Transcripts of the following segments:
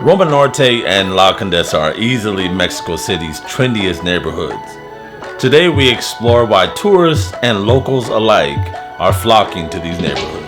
Roma Norte and La Condesa are easily Mexico City's trendiest neighborhoods. Today we explore why tourists and locals alike are flocking to these neighborhoods.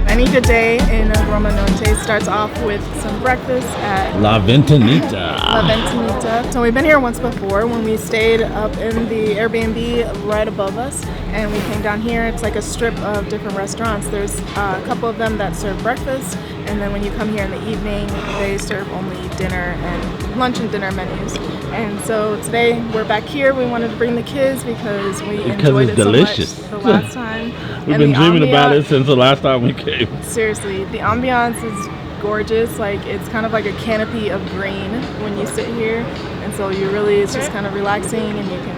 Any good day in Roma Norte starts off with some breakfast at La Ventanita. La Ventanita. So we've been here once before when we stayed up in the Airbnb right above us, and we came down here. It's like a strip of different restaurants. There's a couple of them that serve breakfast, and then when you come here in the evening, they serve only dinner and lunch and dinner menus. And so today we're back here. We wanted to bring the kids because we enjoyed it delicious. So much the last time. We've been dreaming about it since the last time we came. Seriously, the ambiance is gorgeous. Like, it's kind of like a canopy of green when you sit here, and so it's just kind of relaxing, and you can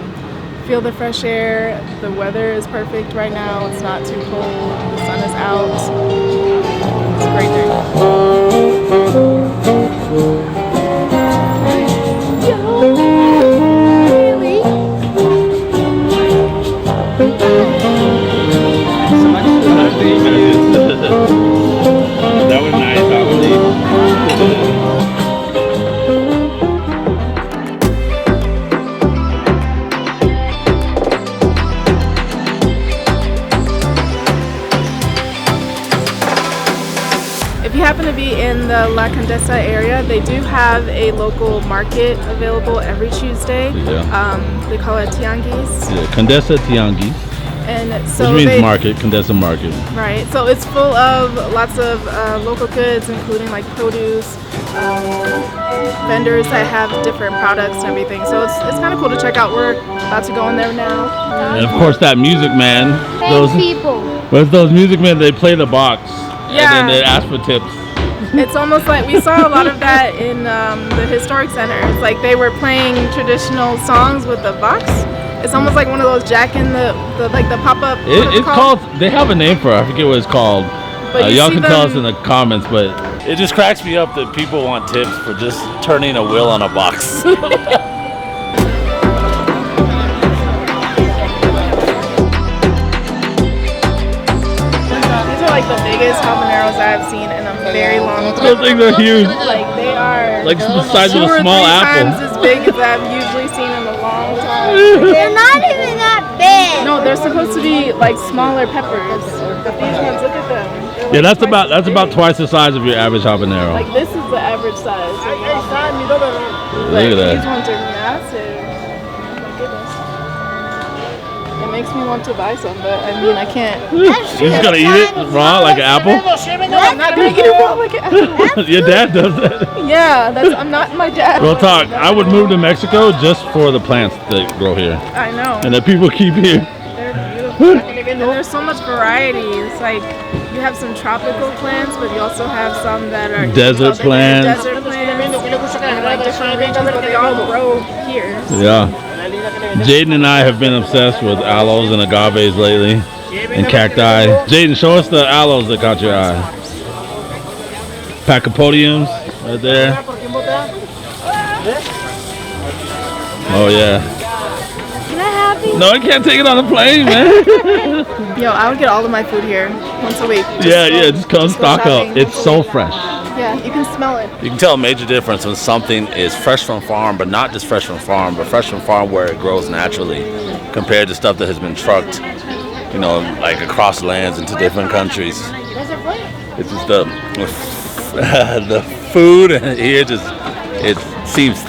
feel the fresh air. The weather is perfect right now. It's not too cold. The sun is out. It's a great day. That was nice, I believe. If you happen to be in the La Condesa area, they do have a local market available every Tuesday. Yeah. They call it Tianguis. Yeah, Condesa Tianguis. And so which means market, Condesa market. Right. So it's full of lots of local goods, including like produce, vendors that have different products and everything. So it's kind of cool to check out. We're about to go in there now. And of course that music man. Those music men, they play the box. Yeah. And then they ask for tips. It's almost like we saw a lot of that in the historic center. It's like they were playing traditional songs with the box. It's almost like one of those Jack in the pop-up. It's called, they have a name for it. I forget what it's called. Y'all can tell us in the comments, but it just cracks me up that people want tips for just turning a wheel on a box. These are like the biggest habaneros I've seen in a very long time. Those things are huge. Like, they are like the size of a 2 or 3 small apple. times as big as I've usually seen in a long time. They're not even that big. No, they're supposed to be like smaller peppers. But these ones, look at them. Yeah, that's about twice the size of your average habanero. Like, this is the average size. Look at that. These ones are massive. Oh my goodness. It makes me want to buy some, but I mean, I can't. You're just gonna eat it raw like an apple? No, I'm not gonna eat it raw like an apple. Your dad does that. Yeah, I'm not my dad. Real talk, I would move to Mexico just for the plants that grow here. I know. And that people keep here. They're beautiful. And there's so much variety. It's like you have some tropical plants, but you also have some that are desert plants. Desert plants. And like different regions, but they all grow here. Yeah. Jaden and I have been obsessed with aloes and agaves lately, and cacti. Jaden, show us the aloes that caught your eye. Pachypodiums, right there. Oh yeah. Can I have these? No, I can't take it on the plane, man. Yo, I would get all of my food here once a week. Just come stock up. It's so fresh. Yeah, you can smell it. You can tell a major difference when something is fresh from farm, but not just fresh from farm, but fresh from farm where it grows naturally, compared to stuff that has been trucked, like across lands into different countries. It's just the food here it seems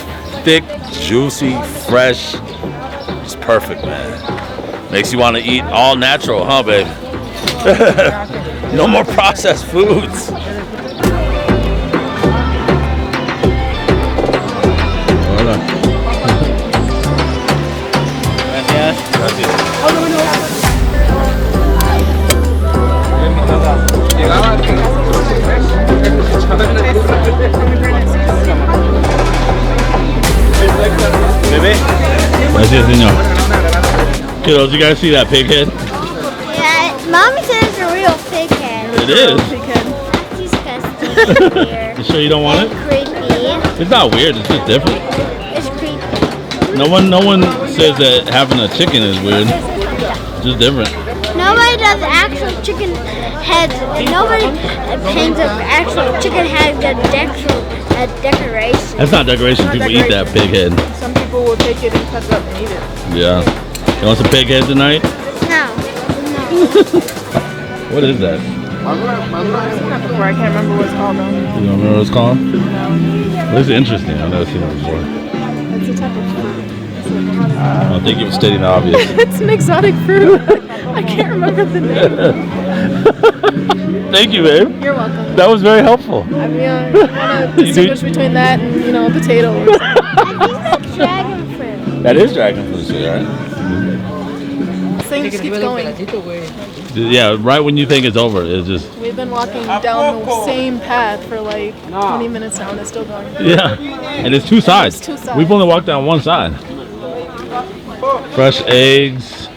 thick, juicy, fresh. It's perfect, man. Makes you want to eat all natural, huh, babe? No more processed foods. Gracias, señor. Kiddos, you guys see that pig head? Yeah, Mommy said it's a real pig head. It is. That's disgusting. You sure you don't want it? Creepy. It's not weird, it's just different. It's creepy. No one says that having a chicken is weird. It's just different. Nobody does actual chicken heads. Nobody paints up actual chicken heads as decoration. That's not decoration. People eat that pig head. Some people will take it and cut it up and eat it. Yeah. You want some pig head tonight? No. What is that? I can't remember what it's called though. You don't remember what it's called? No. This is interesting. I've never seen it before. It's a type of fruit. I think you were stating the obvious. It's an exotic fruit. I can't remember the name. Thank you, babe. You're welcome. That was very helpful. I mean, I want to distinguish between that and, potatoes. I think that's dragon fruit. That is dragon fruit, right? This thing just keeps going. Yeah, right when you think it's over, it's just... We've been walking down the same path for like 20 minutes now and it's still going. Yeah, and it's two sides. There's 2 sides. We've only walked down one side. Fresh eggs.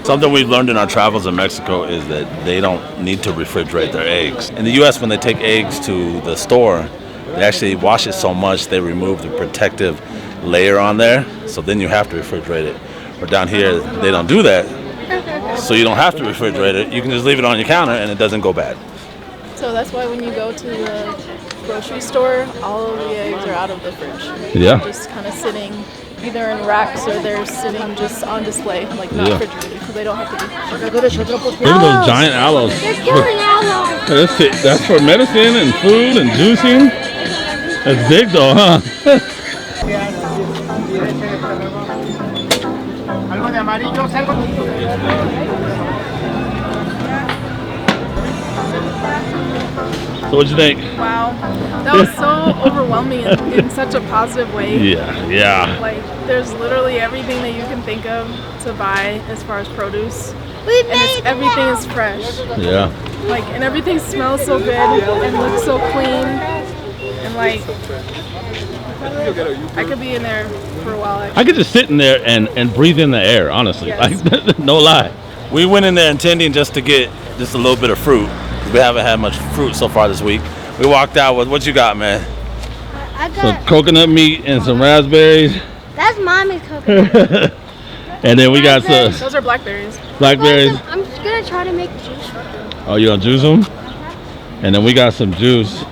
Something we've learned in our travels in Mexico is that they don't need to refrigerate their eggs. In the U.S., when they take eggs to the store, they actually wash it so much they remove the protective layer on there, so then you have to refrigerate it. But down here, they don't do that, so you don't have to refrigerate it. You can just leave it on your counter and it doesn't go bad. So that's why when you go to the grocery store, all of the eggs are out of the fridge. Yeah. They're just kind of sitting either in racks or they're sitting just on display, like not refrigerated, because they don't have to be. Look at those giant aloes. They're killing aloes. That's for medicine and food and juicing. That's big though, huh? So what'd you think? Wow, that was so overwhelming in such a positive way. Yeah. Like, there's literally everything that you can think of to buy as far as produce. We And made everything is fresh. Yeah. Like, and everything smells so good and looks so clean. And like, I could be in there for a while. I could just sit in there and breathe in the air, honestly. Yes. Like, no lie. We went in there intending just to get just a little bit of fruit. We haven't had much fruit so far this week. We walked out with, what you got, man? I Some got. coconut meat and some raspberries. That's mommy's coconut. And then we got some Those are blackberries. blackberries. I'm just gonna try to make juice with them. Oh, you gonna juice them? And then we got some juice.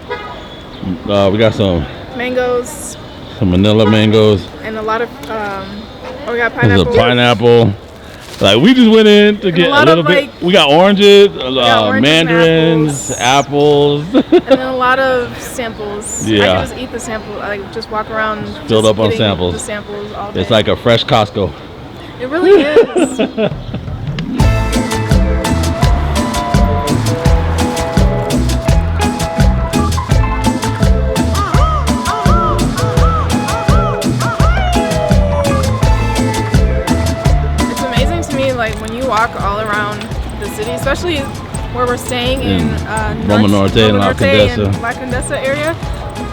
We got some Mangoes vanilla mangoes. and a lot of, we got There's a pineapple. pineapple. Like, we just went in to get a lot little of, bit. like- We got oranges, oranges and mandarins, apples. And then a lot of samples. I Yeah. can just eat the sample. I just walk around. Filled just up on getting samples. The samples all day. It's like a fresh Costco. It really is. It's amazing to me, like when you walk all around the city, especially where we're staying in Roma Norte and La Condesa. and La Condesa area.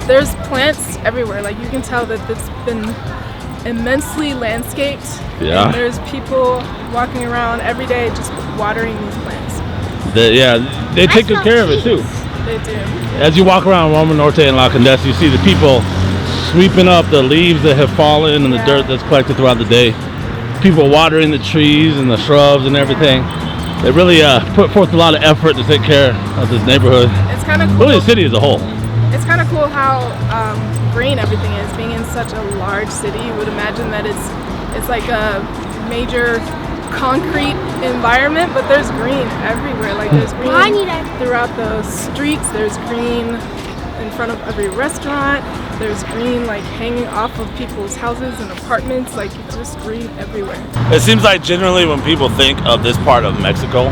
There's plants everywhere. Like you can tell that it's been immensely landscaped. Yeah. And there's people walking around every day just watering these plants. They take good care of it too. They do. As you walk around Roma Norte and La Condesa, you see the people sweeping up the leaves that have fallen and the dirt that's collected throughout the day. People watering the trees and the shrubs and everything. They really put forth a lot of effort to take care of this neighborhood. It's kind of cool. Really, the city as a whole. It's kind of cool how green everything is. Being in such a large city, you would imagine that it's like a major concrete environment, but there's green everywhere. Like there's green throughout the streets. There's green in front of every restaurant. There's green like hanging off of people's houses and apartments. Like it's just green everywhere. It seems like generally when people think of this part of Mexico,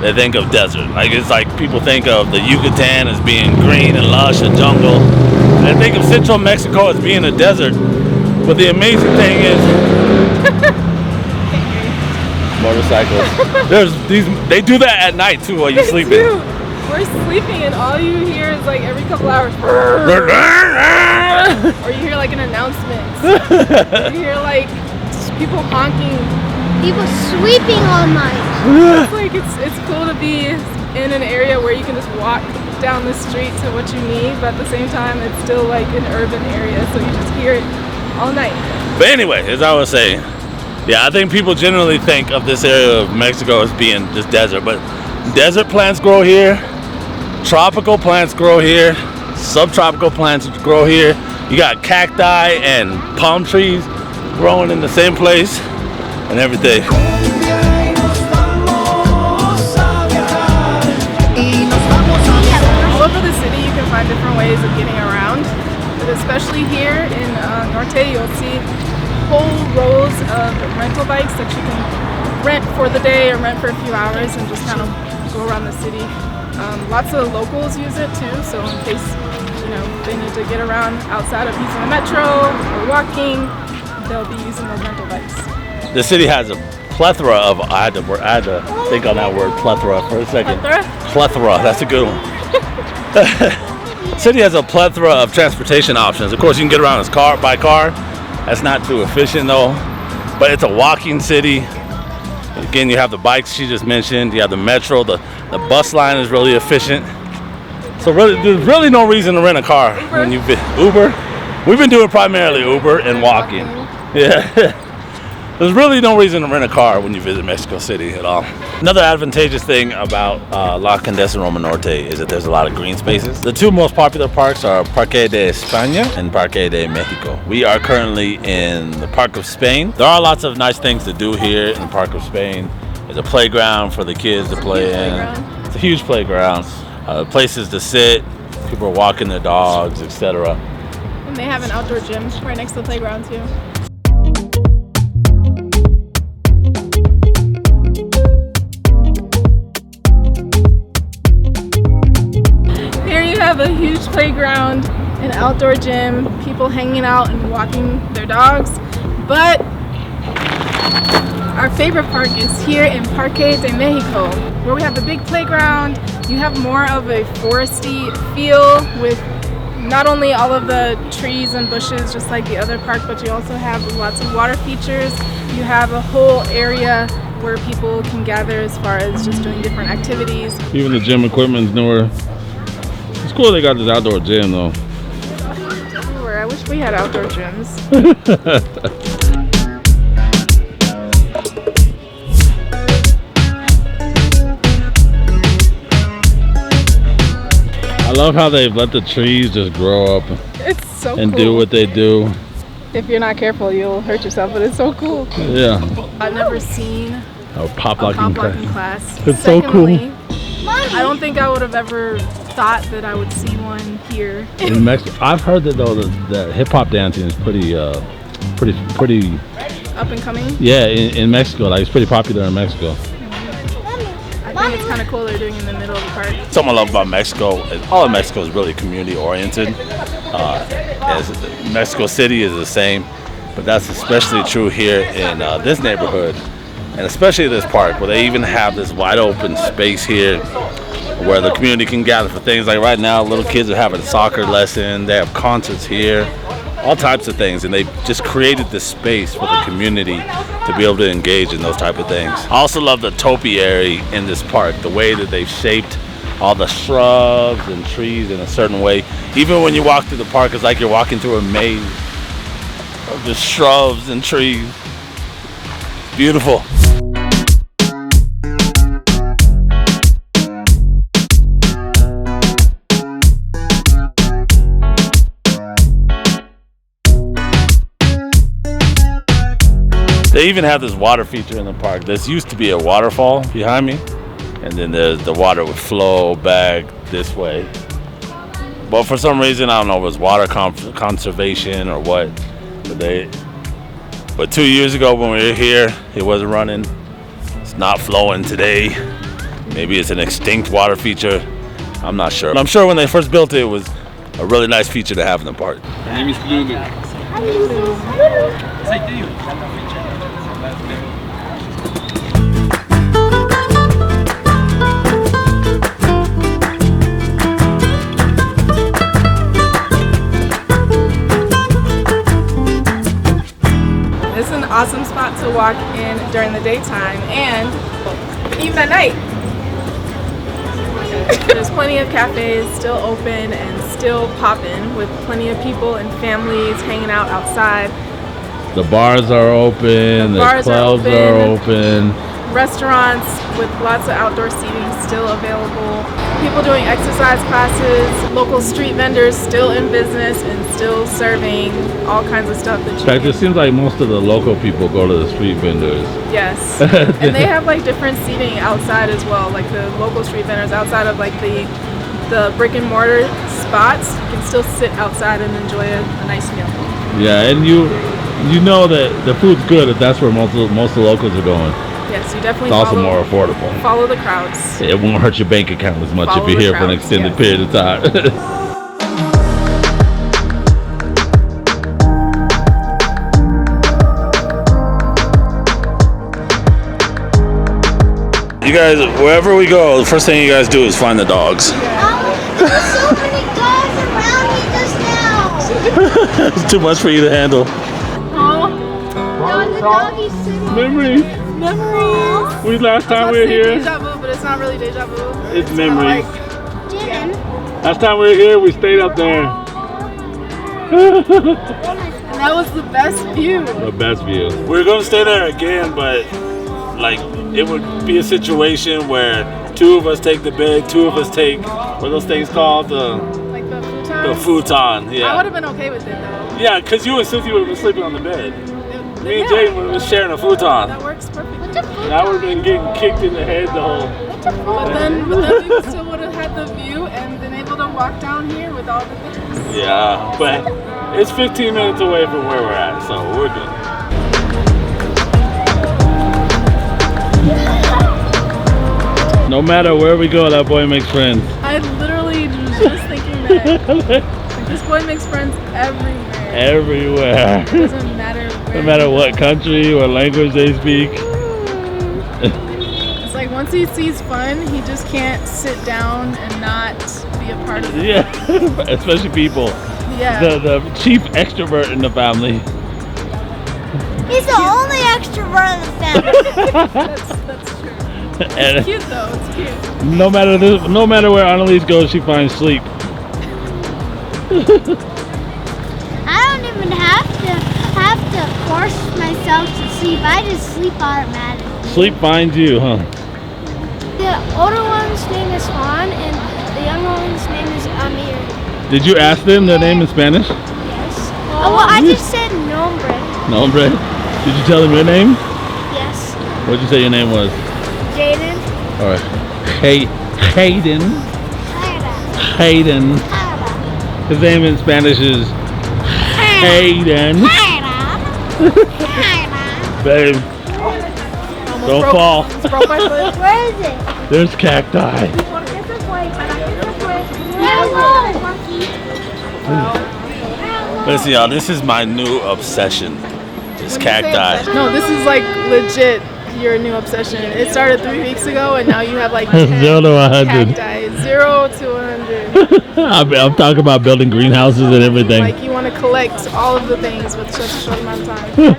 they think of desert. Like it's like people think of the Yucatan as being green and lush and jungle. And they think of central Mexico as being a desert. But the amazing thing is motorcycles. They do that at night too while you're sleeping. Dude, we're sleeping and all you hear is like every couple hours. Or you hear like an announcement. Or you hear like just people honking. People sweeping all night. It's like it's cool to be in an area where you can just walk down the street to what you need, but at the same time it's still like an urban area, so you just hear it all night. But anyway, as I was saying, Yeah, I think people generally think of this area of Mexico as being just desert, but desert plants grow here, tropical plants grow here, subtropical plants grow here. You got cacti and palm trees growing in the same place and everything. All over the city you can find different ways of getting around, but especially here in Norte you'll see whole rows of rental bikes that you can rent for the day or rent for a few hours and just kind of go around the city. Lots of locals use it too, so in case they need to get around outside of using the metro or walking, they'll be using those rental bikes. The city has a plethora of, I had to think on that word, plethora, for a second. Plethora, that's a good one. City has a plethora of transportation options. Of course, you can get around by car. That's not too efficient though, but it's a walking city. Again, you have the bikes she just mentioned, you have the metro, the bus line is really efficient. So really, there's really no reason to rent a car when you've been Uber. We've been doing primarily Uber and walking. Yeah. There's really no reason to rent a car when you visit Mexico City at all. Another advantageous thing about La Condesa and Roma Norte is that there's a lot of green spaces. The two most popular parks are Parque de España and Parque de Mexico. We are currently in the Park of Spain. There are lots of nice things to do here in the Park of Spain. There's a playground for the kids to play in. It's a huge playground. Places to sit, people are walking their dogs, etc. And they have an outdoor gym right next to the playground too. Have a huge playground, an outdoor gym, people hanging out and walking their dogs, but our favorite park is here in Parque de Mexico, where we have the big playground. You have more of a foresty feel with not only all of the trees and bushes just like the other park, but you also have lots of water features. You have a whole area where people can gather as far as just doing different activities. Even the gym equipment's newer. It's cool they got this outdoor gym though. I wish we had outdoor gyms. I love how they've let the trees just grow up and do what they do. If you're not careful, you'll hurt yourself, but it's so cool. Yeah. I've never seen a pop locking class. It's so cool. I don't think I would have ever thought that I would see one here. In Mexico, I've heard that though the hip hop dancing is pretty up and coming. Yeah, in Mexico, like it's pretty popular in Mexico. I think it's kind of cool they're doing it in the middle of the park. Something I love about Mexico is all of Mexico is really community oriented. Mexico City is the same, but that's especially true here in this neighborhood, and especially this park where they even have this wide open space here where the community can gather for things like right now little kids are having soccer lesson, they have concerts here, all types of things, and they just created this space for the community to be able to engage in those type of things. I also love the topiary in this park, the way that they've shaped all the shrubs and trees in a certain way. Even when you walk through the park, it's like you're walking through a maze of just shrubs and trees. Beautiful. They even have this water feature in the park. This used to be a waterfall behind me, and then the water would flow back this way. But for some reason, I don't know if it was water conservation or what, but 2 years ago when we were here, it wasn't running. It's not flowing today. Maybe it's an extinct water feature. I'm not sure. I'm sure when they first built it, it was a really nice feature to have in the park. My name is Lulu. It's an awesome spot to walk in during the daytime and even at night. There's plenty of cafes still open and still popping with plenty of people and families hanging out outside. The bars are open, the bars are clubs are open. Restaurants with lots of outdoor seating still available. People doing exercise classes. Local street vendors still in business and still serving all kinds of stuff that you In fact, can. it seems like most of the local people go to the street vendors. Yes. And they have like different seating outside as well. Like the local street vendors outside of like the brick and mortar spots, you can still sit outside and enjoy a nice meal. Yeah, and you know that the food's good if that's where most of the locals are going. Yes, you definitely It's also more affordable. follow the crowds. It won't hurt your bank account as much Follow if you're the here for an crowds, extended yes. period of time. You guys, wherever we go, the first thing you guys do is find the dogs. There's so many dogs around me just now. It's too much for you to handle. No, the doggy's sitting. Memories. Memories. Last time we were here. Deja vu, but it's not really deja vu. It's memories. Didn't. Last time we were here, we stayed up there. And that was the best view. The best view. We're gonna stay there again, but like it would be a situation where two of us take the bed, two of us take what are those things called? Like the futon. The futon. Yeah. I would have been okay with it though. Yeah, because you and Cynthia would have been sleeping on the bed. Me and Yeah. Jane would have been sharing a futon. That works perfectly. And I would have been getting kicked in the head the whole. But then we still would have had the view and been able to walk down here with all the things. Yeah, but it's 15 minutes away from where we're at, so we're good. No matter where we go, that boy makes friends. I literally was just thinking that. Like, this boy makes friends everywhere. Everywhere. It doesn't matter where. No matter what country or language they speak. It's like once he sees fun, he just can't sit down and not be a part of it. Yeah, especially people. Yeah. The chief extrovert in the family. He's the only extrovert in the family. That's true. And It's cute though. It's cute. no matter where Annalise goes, she finds sleep. I don't even have to force myself to sleep. I just sleep automatically. Sleep finds you, huh? The older one's name is Juan, and the younger one's name is Amir. Did you ask them their name in Spanish? Yes. Oh, well, I just said nombre. Nombre. Did you tell them your name? Yes. What did you say your name was? Jaden. All right. Hayden. Hayden. His name in Spanish is Hayden. Babe, don't fall. Almost broke my foot. Where is it? There's cacti. Listen, y'all, this is my new obsession. This When you say cacti. obsession- No, this is like legit your new obsession. It started 3 weeks ago, and now you have like 10 0 to 100. cacti. 0 to 100. I'm talking about building greenhouses and everything. Like you want to collect all of the things with such a short amount of time.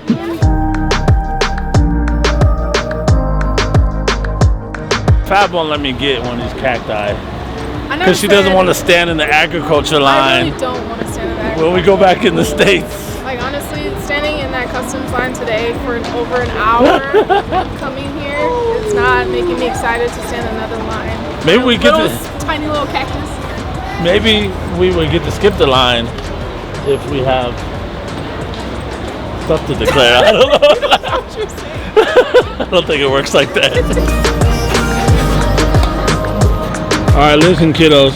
Fab won't let me get one of these cacti I never because she doesn't said- want to stand in the agriculture I line really don't want to stand in that. when we go back in the States. Like honestly, standing in that customs line today for over an hour coming here, it's not making me excited to stand in another line. Maybe we get Tiny little cactus. Maybe we would get to skip the line if we have stuff to declare. I don't know. I don't think it works like that. All right, listen, kiddos.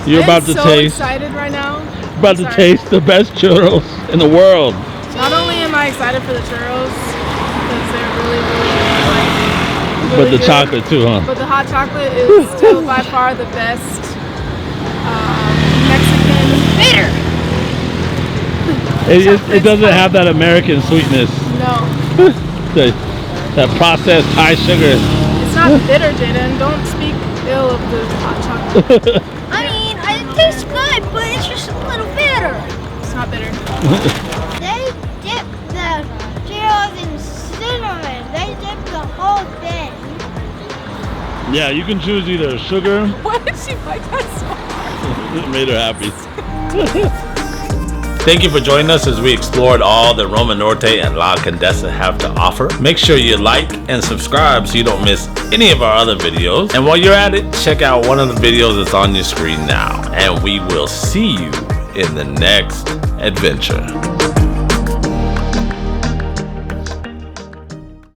You're about to I'm so taste. excited right now. About to Sorry. taste the best churros in the world. Not only am I excited for the churros because they're really, like, But really the good, chocolate too, huh? But the hot chocolate is still by far the best Mexican bitter. It doesn't have that American sweetness. No, That processed high sugar. it's not bitter, Jaden. Don't speak ill of the hot chocolate. I mean, it tastes good, but it's just a little bitter. It's not bitter. They dip the Cheetos in cinnamon. They dip the whole thing. Yeah, you can choose either sugar. Why did she like that so much? It made her happy. Thank you for joining us as we explored all that Roma Norte and La Condesa have to offer. Make sure you like and subscribe so you don't miss any of our other videos. And while you're at it, check out one of the videos that's on your screen now. And we will see you in the next adventure.